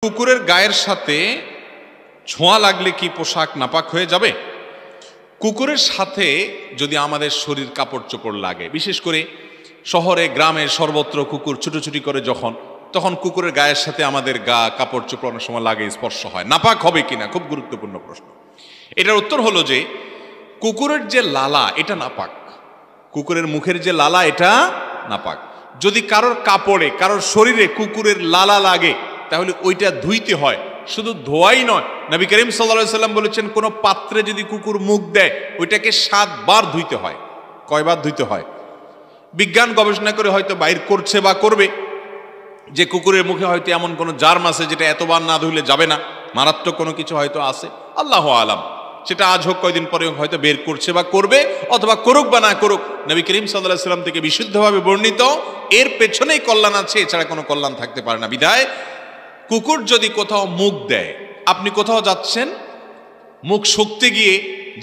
কুকুরের গায়ের সাথে ছোঁয়া লাগলে কি পোশাক নাপাক হয়ে যাবে? কুকুরের সাথে যদি আমাদের শরীর কাপড় চোপড় লাগে, বিশেষ করে শহরে গ্রামে সর্বত্র কুকুর ছুটোছুটি করে তখন কুকুরের গায়ের সাথে আমাদের গা কাপড় চোপড় অনেক সময় লাগে, স্পর্শ হয়, নাপাক হবে কিনা খুব গুরুত্বপূর্ণ প্রশ্ন। এটার উত্তর হলো যে কুকুরের যে লালা এটা নাপাক, কুকুরের মুখের যে লালা এটা নাপাক। যদি কারোর কাপড়ে কারোর শরীরে কুকুরের লালা লাগে তাহলে ওইটা ধুইতে হয়, শুধু ধোয়াই নয়। নবী করিম সাল্লাল্লাহু আলাইহি সাল্লাম বলেছেন কোন পাত্রে যদি কুকুর মুখ দেয় ওইটাকে 7 বার ধুইতে হয়। কয়বার ধুইতে হয়? বিজ্ঞান গবেষণা করে হয়তো বাইর করছে বা করবে যে কুকুরের মুখে হয়তো এমন কোনো জার্ম আছে যেটা এতবার না ধুইলে যাবে না, মারাত্মক কোনো কিছু হয়তো আছে, আল্লাহু আলাম। সেটা আজ হোক কয়দিন পরে হয়তো বের করছে বা করবে, অথবা করুক বা না করুক, নবী করিম সাল্লাল্লাহু আলাইহি সাল্লাম থেকে বিশুদ্ধভাবে বর্ণিত এর পেছনেই কল্যাণ আছে, এছাড়া কোনো কল্যাণ থাকতে পারে না। বিধায় কুকুর যদি কোথাও মুখ দেয়, আপনি কোথাও যাচ্ছেন, মুখ শুকতে গিয়ে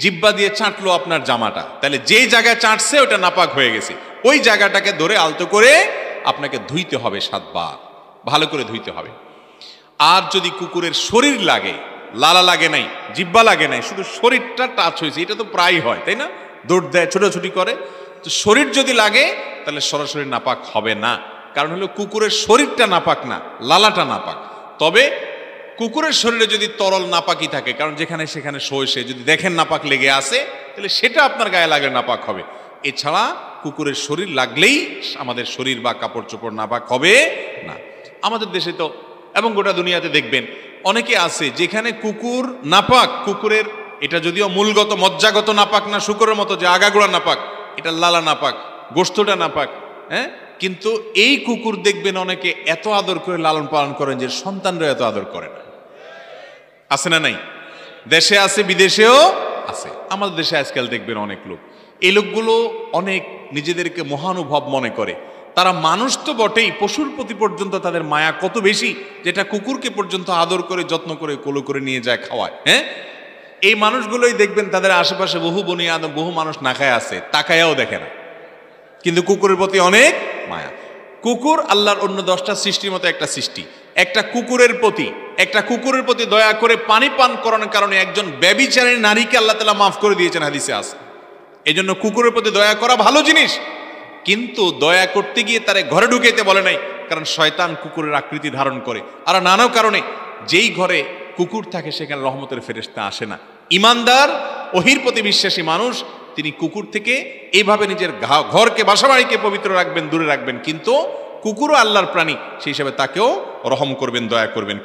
জিহ্বা দিয়ে চাটলো আপনার জামাটা, তাহলে যেই জায়গায় চাটছে ওটা নাপাক হয়ে গেছে, ওই জায়গাটাকে ধরে আলতো করে আপনাকে ধুইতে হবে 7 বার, ভালো করে ধুইতে হবে। আর যদি কুকুরের শরীর লাগে, লালা লাগে নাই, জিহ্বা লাগে নাই, শুধু শরীরটা টাচ হয়েছে, এটা তো প্রায় হয় তাই না, দৌড় দেয়, ছোটাছুটি করে, তো শরীর যদি লাগে তাহলে সরাসরি নাপাক হবে না। কারণ হলো কুকুরের শরীরটা নাপাক না, লালাটা নাপাক। তবে কুকুরের শরীরে যদি তরল নাপাকি থাকে, কারণ যেখানে সেখানে সে যদি দেখেন নাপাক লেগে আছে, তাহলে সেটা আপনার গায়ে লাগলে নাপাক হবে। এছাড়া কুকুরের শরীর লাগলেই আমাদের শরীর বা কাপড় চোপড় নাপাক হবে না। আমাদের দেশে তো এবং গোটা দুনিয়াতে দেখবেন অনেকে আছে যেখানে কুকুর নাপাক, কুকুরের এটা যদিও মূলগত মজ্জাগত নাপাক না, শুকরের মতো যে আগাগোড়া নাপাক, এটা লালা নাপাক, গোশতটা নাপাক, হ্যাঁ, কিন্তু এই কুকুর দেখবেন অনেকে এত আদর করে লালন পালন করেন যে সন্তানরা এত আদর করে না। আছে না নাই? দেশে আছে, বিদেশেও আছে। আমাদের দেশে আজকাল দেখবেন অনেক লোক, এই লোকগুলো অনেক নিজেদেরকে মহানুভব মনে করে। তারা মানুষ তো বটেই, পশুর প্রতি পর্যন্ত তাদের মায়া কত বেশি, যেটা কুকুরকে পর্যন্ত আদর করে যত্ন করে কোলে করে নিয়ে যায়, খাওয়ায়। হ্যাঁ, এই মানুষগুলোই দেখবেন তাদের আশেপাশে বহু বনি আদম, বহু মানুষ না খায় আছে, তাকায়াও দেখে না, কিন্তু কুকুরের প্রতি অনেক মায়া। কুকুর আল্লাহর অন্য 10টা সৃষ্টির মতো একটা সৃষ্টি। একটা কুকুরের প্রতি দয়া করে পানি পান করানোর কারণে একজন ব্যভিচারী নারীকে আল্লাহ তাআলা মাফ করে দিয়েছেন, হাদিসে আছে। এই জন্য কুকুরের প্রতি দয়া করা ভালো জিনিস, কিন্তু দয়া করতে গিয়ে তারে ঘরে ঢুকাইতে বলে নাই, কারণ শয়তান কুকুরের আকৃতি ধারণ করে। আর নানা কারণে যেই ঘরে কুকুর থাকে সেখানে রহমতের ফেরেশতা আসে না। ইমানদার, ওহির প্রতি বিশ্বাসী মানুষ তিনি কুকুর থেকে এইভাবে নিজের ঘরকে, বাসাবাড়িকে পবিত্র রাখবেন, দূরে রাখবেন, কিন্তু কুকুরও আল্লাহর প্রাণী, সেই হিসাবে তাকেও রহম করবেন, দয়া করবেন।